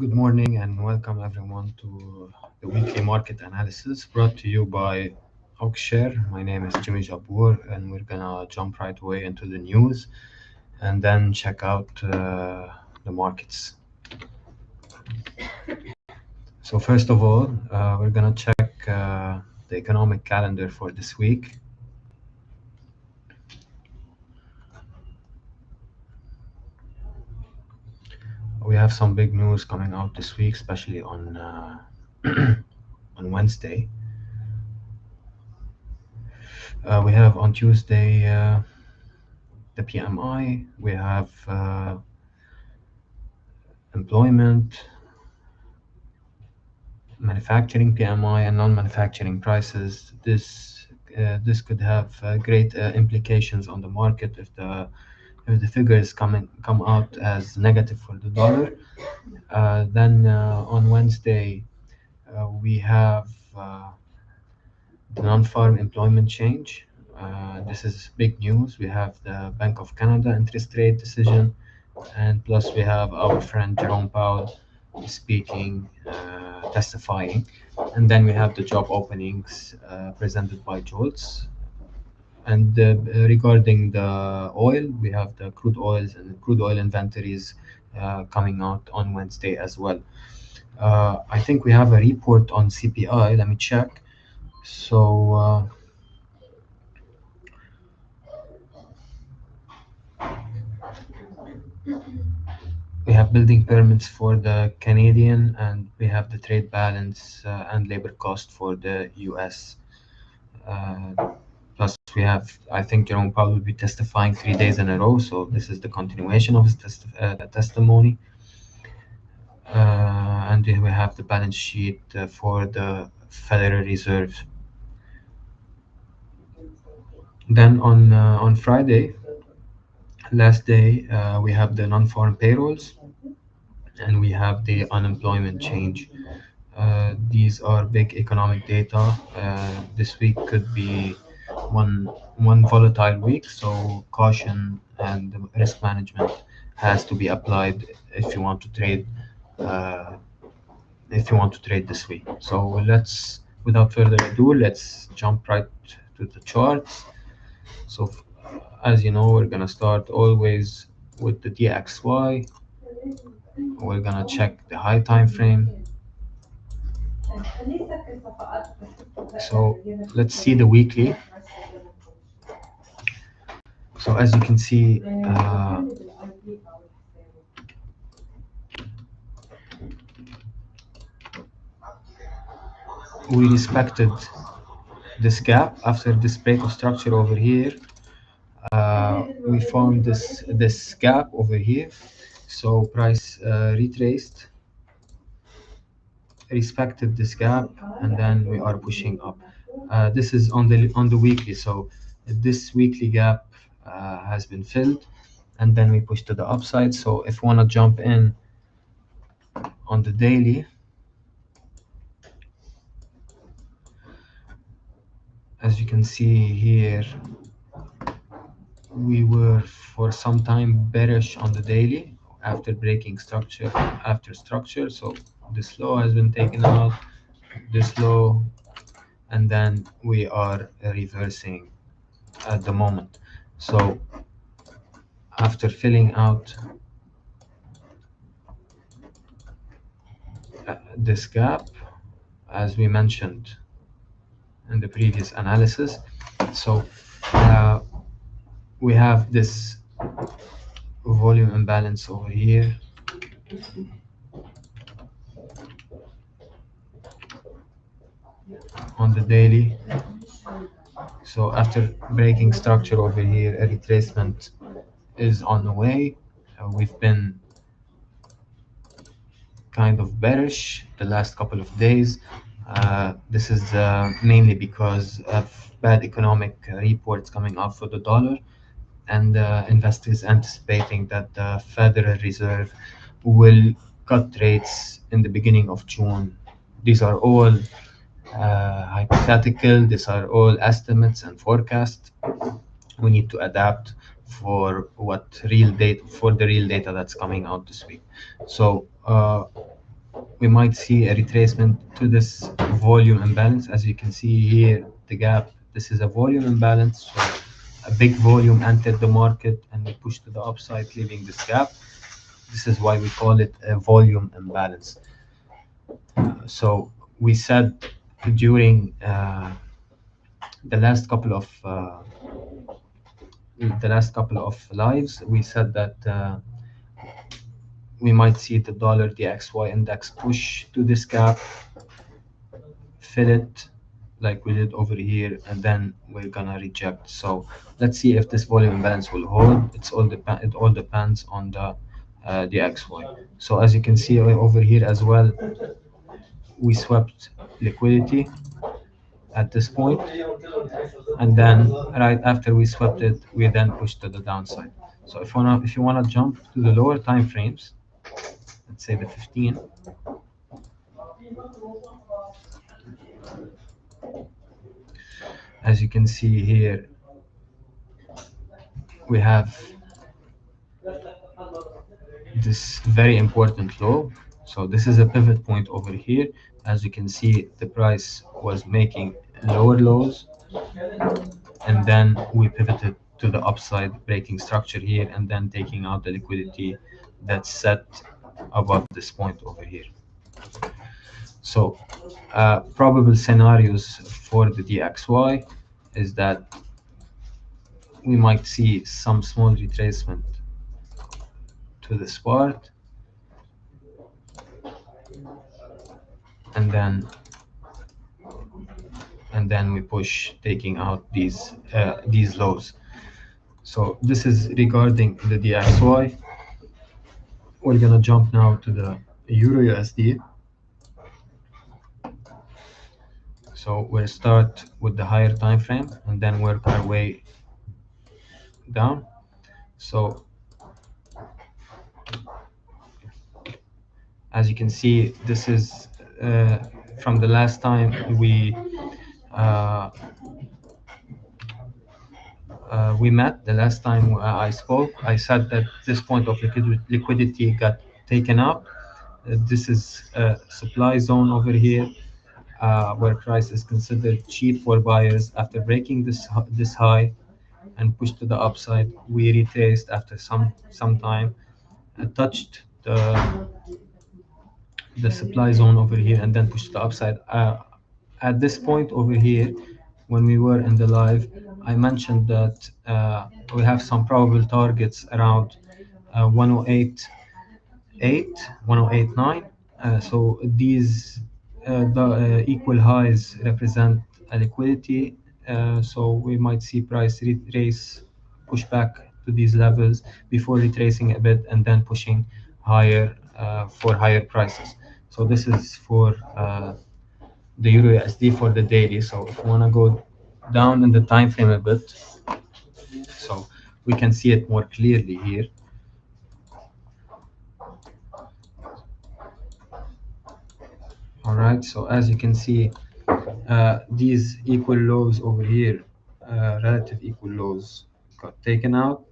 Good morning and welcome everyone to the weekly market analysis brought to you by Oakshare. My name is Jimmy Jabour and we're gonna jump right away into the news and then check out the markets. So first of all, we're gonna check the economic calendar for this week. We have some big news coming out this week, especially on on Wednesday. We have on Tuesday the PMI. We have employment, manufacturing PMI, and non-manufacturing prices. This could have great implications on the market if the figures come out as negative for the dollar. Then on Wednesday we have the non-farm employment change. This is big news. We have the Bank of Canada interest rate decision, and plus we have our friend Jerome Powell speaking, testifying, and then we have the job openings presented by Jolts. And regarding the oil, we have the crude oils and crude oil inventories coming out on Wednesday as well. I think we have a report on CPI. Let me check. So we have building permits for the Canadian, and we have the trade balance and labor cost for the US. Plus, we have, I think Jerome Powell will be testifying 3 days in a row, so this is the continuation of his testimony. And we have the balance sheet for the Federal Reserve. Then on Friday, last day, we have the non-farm payrolls, and we have the unemployment change. These are big economic data. This week could be one volatile week, so caution and risk management has to be applied if you want to trade. If you want to trade this week. So without further ado, let's jump right to the charts. So as you know, we're gonna start always with the DXY. We're gonna check the high time frame. So let's see the weekly. So as you can see, we respected this gap after this break of structure over here. We formed this gap over here. So price retraced, respected this gap, and then we are pushing up. This is on the weekly. So this weekly gap has been filled, and then we push to the upside. So if we want to jump in on the daily, as you can see here, we were for some time bearish on the daily after breaking structure after structure. So this low has been taken out, this low, and then we are reversing at the moment. So after filling out this gap, as we mentioned in the previous analysis, so we have this volume imbalance over here. On the daily, so after breaking structure over here, a retracement is on the way. We've been kind of bearish the last couple of days. This is mainly because of bad economic reports coming out for the dollar, and investors anticipating that the Federal Reserve will cut rates in the beginning of June. These are all hypothetical. These are all estimates and forecasts. We need to adapt for the real data that's coming out this week. So we might see a retracement to this volume imbalance. As you can see here, the gap, this is a volume imbalance. So a big volume entered the market and we pushed to the upside, leaving this gap. This is why we call it a volume imbalance. So we said during the last couple of lives, we said that we might see the dollar DXY index push to this gap, fill it like we did over here, and then we're gonna reject. So let's see if this volume imbalance will hold. It all depends on the DXY. So as you can see over here as well, we swept liquidity at this point, and then right after we swept it, we then pushed to the downside. So if you wanna jump to the lower time frames, let's say the 15, as you can see here, we have this very important low. So this is a pivot point over here. As you can see, the price was making lower lows, and then we pivoted to the upside, breaking structure here, and then taking out the liquidity that's set above this point over here. So probable scenarios for the DXY is that we might see some small retracement to the spot, and then we push, taking out these lows. So this is regarding the DXY. We're gonna jump now to the Euro USD. So we'll start with the higher time frame and then work our way down. So as you can see, this is from the last time we met. The last time I spoke, I said that this point of liquidity got taken up. This is a supply zone over here, where price is considered cheap for buyers. After breaking this high and pushed to the upside, we retraced after some time, touched the supply zone over here, and then pushed to the upside. At this point over here, when we were in the live, I mentioned that we have some probable targets around 108.8, 108.9. So these the equal highs represent a liquidity. So we might see price retrace, push back to these levels before retracing a bit and then pushing higher for higher prices. So this is for the Euro USD for the daily. So if you want to go down in the time frame a bit, so we can see it more clearly here. All right, so as you can see, these equal lows over here, relative equal lows, got taken out.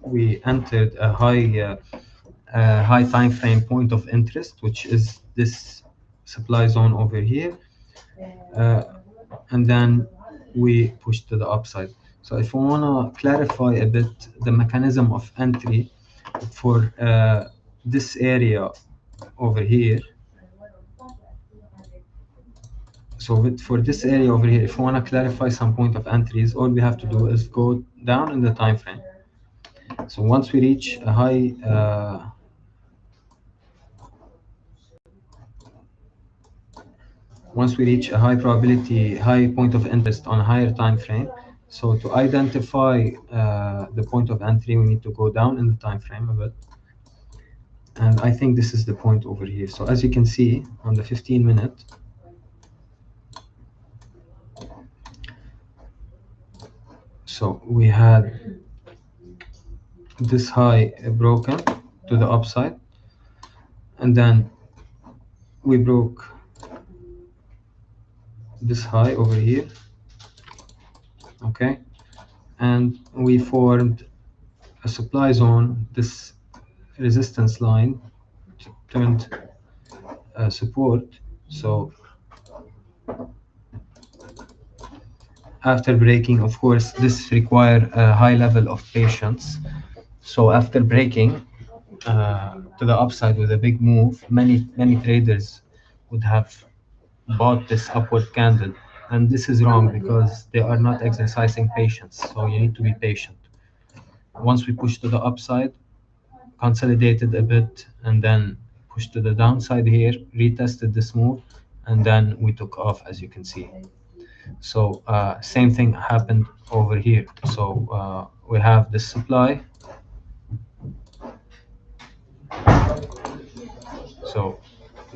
We entered a high time frame point of interest, which is this supply zone over here, and then we pushed to the upside. So if we want to clarify a bit the mechanism of entry for this area over here. So for this area over here, if we want to clarify some point of entries, all we have to do is go down in the time frame. So once we reach a high probability, high point of interest on a higher time frame, so to identify the point of entry, we need to go down in the time frame a bit. And I think this is the point over here. So as you can see on the 15-minute, so we had this high broken to the upside, and then we broke this high over here, okay, and we formed a supply zone. This resistance line turned support. So after breaking, of course, this require a high level of patience. So after breaking to the upside with a big move, many traders would have bought this upward candle, and this is wrong because they are not exercising patience. So you need to be patient. Once we push to the upside, consolidated a bit, and then pushed to the downside here, retested this move, and then we took off, as you can see. So same thing happened over here. So we have the supply. So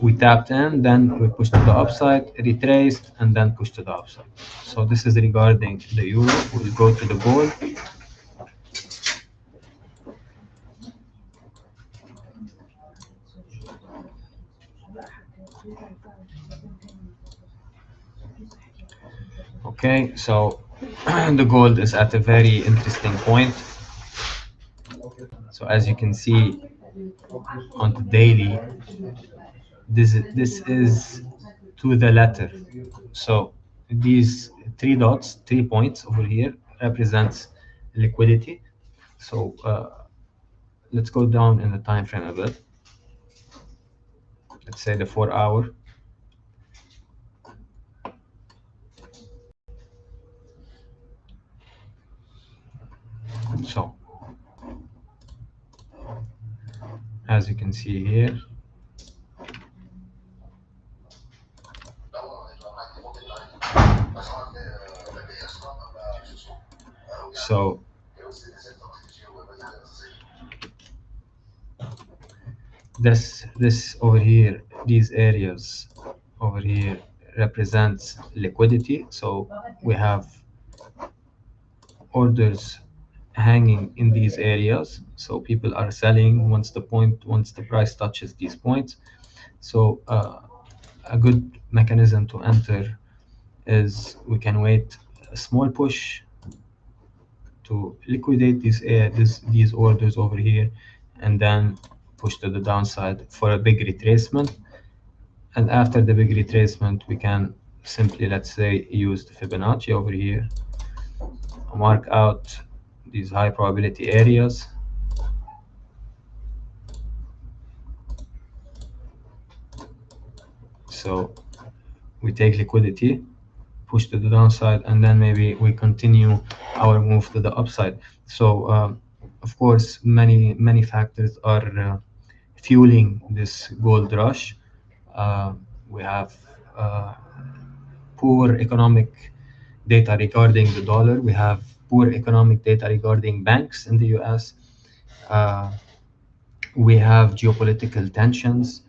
we tapped in, then we pushed to the upside, retraced, and then pushed to the upside. So this is regarding the euro. We'll go to the gold. Okay, so the gold is at a very interesting point. So as you can see on the daily, this is to the letter. So these 3 dots, 3 points over here represents liquidity. So let's go down in the time frame a bit. Let's say the 4 hour. So as you can see here, so this over here, these areas over here represents liquidity. So we have orders hanging in these areas. So people are selling once the price touches these points. So a good mechanism to enter is we can wait a small push to liquidate these orders over here, and then push to the downside for a big retracement. And after the big retracement, we can simply, let's say, use the Fibonacci over here, mark out these high probability areas. So we take liquidity, push to the downside, and then maybe we continue our move to the upside. So of course, many factors are fueling this gold rush. We have poor economic data regarding the dollar. We have poor economic data regarding banks in the US. We have geopolitical tensions.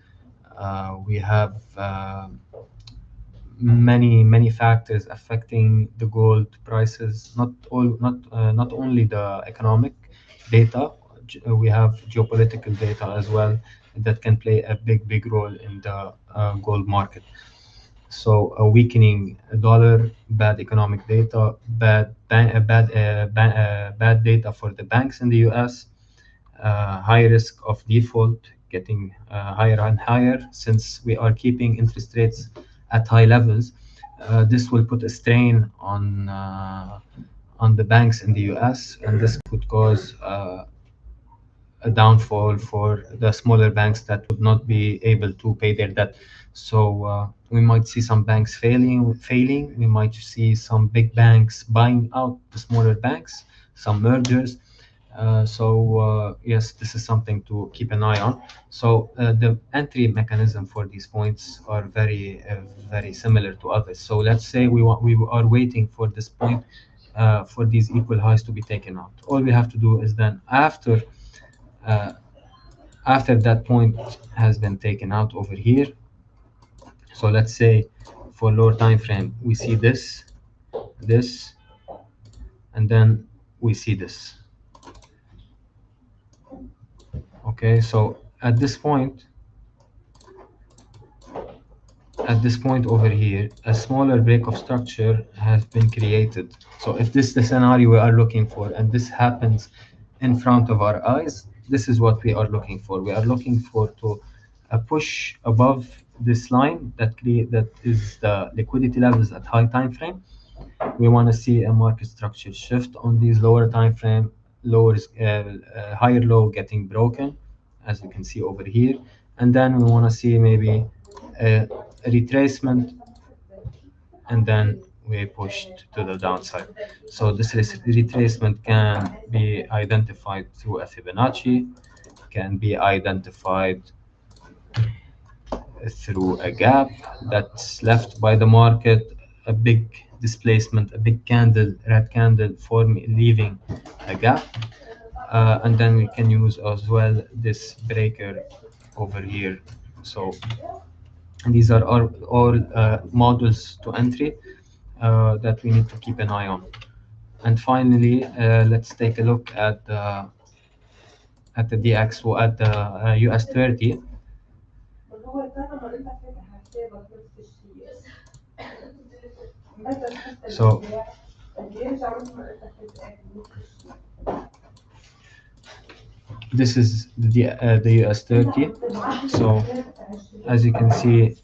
We have many factors affecting the gold prices. Not only the economic data. We have geopolitical data as well that can play a big role in the gold market. So a weakening dollar, bad economic data, bad data for the banks in the U.S., high risk of default getting higher and higher since we are keeping interest rates at high levels. This will put a strain on the banks in the U.S., and this could cause a downfall for the smaller banks that would not be able to pay their debt. So we might see some banks failing. We might see some big banks buying out the smaller banks, some mergers. So yes, this is something to keep an eye on. So the entry mechanism for these points are very similar to others. So let's say we are waiting for this point for these equal highs to be taken out. All we have to do is then after that point has been taken out over here. So let's say for lower time frame we see this, and then we see this. Okay, so at this point over here, a smaller break of structure has been created. So if this is the scenario we are looking for, and this happens in front of our eyes, this is what we are looking for. We are looking for a push above this line that is the liquidity levels at high time frame. We want to see a market structure shift on these lower time frame, higher low getting broken, as you can see over here, and then we want to see maybe a retracement, and then we pushed to the downside. So this retracement can be identified through a Fibonacci, can be identified through a gap that's left by the market, a big displacement, a big candle, red candle forming, leaving a gap. And then we can use as well this breaker over here. So these are all models to entry that we need to keep an eye on. And finally, let's take a look at the DX or at the US 30. So this is the US 30. So as you can see,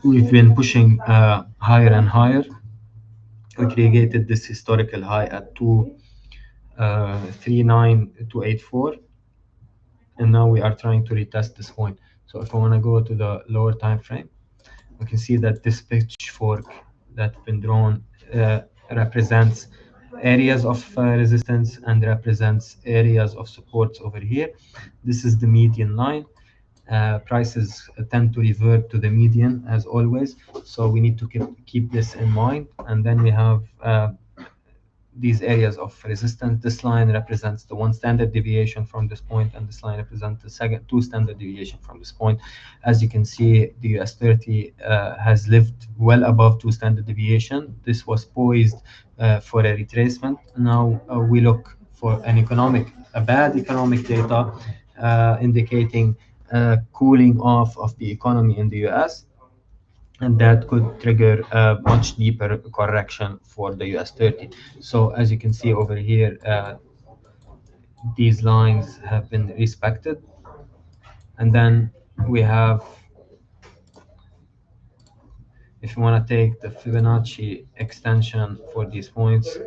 we've been pushing higher and higher. We created this historical high at 239,284, and now we are trying to retest this point. So if I want to go to the lower time frame, we can see that this pitchfork that's been drawn represents areas of resistance and represents areas of supports over here. This is the median line. Prices tend to revert to the median as always, so we need to keep this in mind. And then we have these areas of resistance. This line represents the 1 standard deviation from this point, and this line represents the 2 standard deviation from this point. As you can see, the US 30 has lived well above 2 standard deviation. This was poised for a retracement. Now we look for a bad economic data indicating cooling off of the economy in the US, and that could trigger a much deeper correction for the US 30. So as you can see over here, these lines have been respected. And then we have, if you want to take the Fibonacci extension for these points,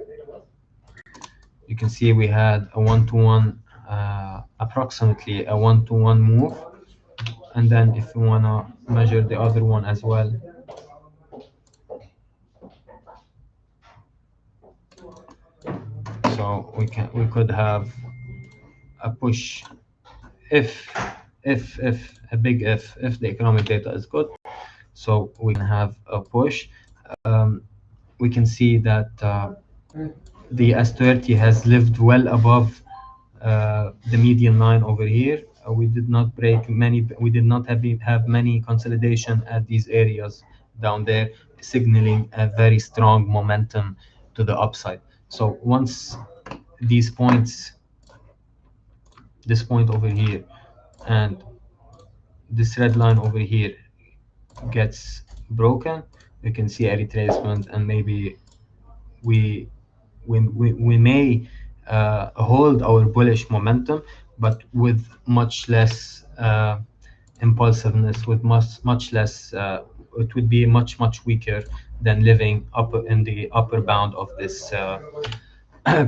you can see we had a 1-to-1, approximately a 1-to-1 move. And then if you want to measure the other one as well, so we could have a push if a big if the economic data is good, so we can have a push. We can see that the S30 has lived well above the median line over here. We did not break many. We did not have many consolidation at these areas down there, signaling a very strong momentum to the upside. So once these points, this point over here and this red line over here gets broken, we can see a retracement, and maybe we may hold our bullish momentum, but with much less impulsiveness, with much less. It would be much weaker than living up in the upper bound of this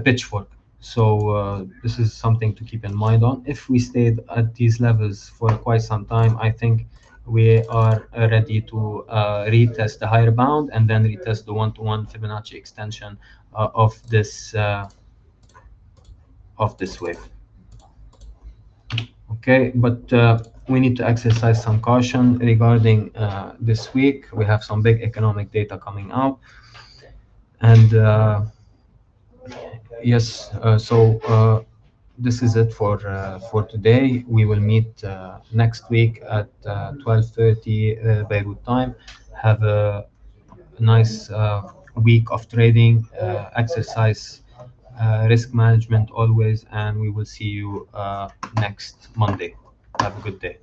pitchfork. So this is something to keep in mind on. If we stayed at these levels for quite some time, I think we are ready to retest the higher bound and then retest the 1-to-1 Fibonacci extension of this wave. Okay, but we need to exercise some caution regarding this week. We have some big economic data coming out, and yes, so this is it for today. We will meet next week at 12:30 Beirut time. Have a nice week of trading, exercise risk management always, and we will see you next Monday. Have a good day.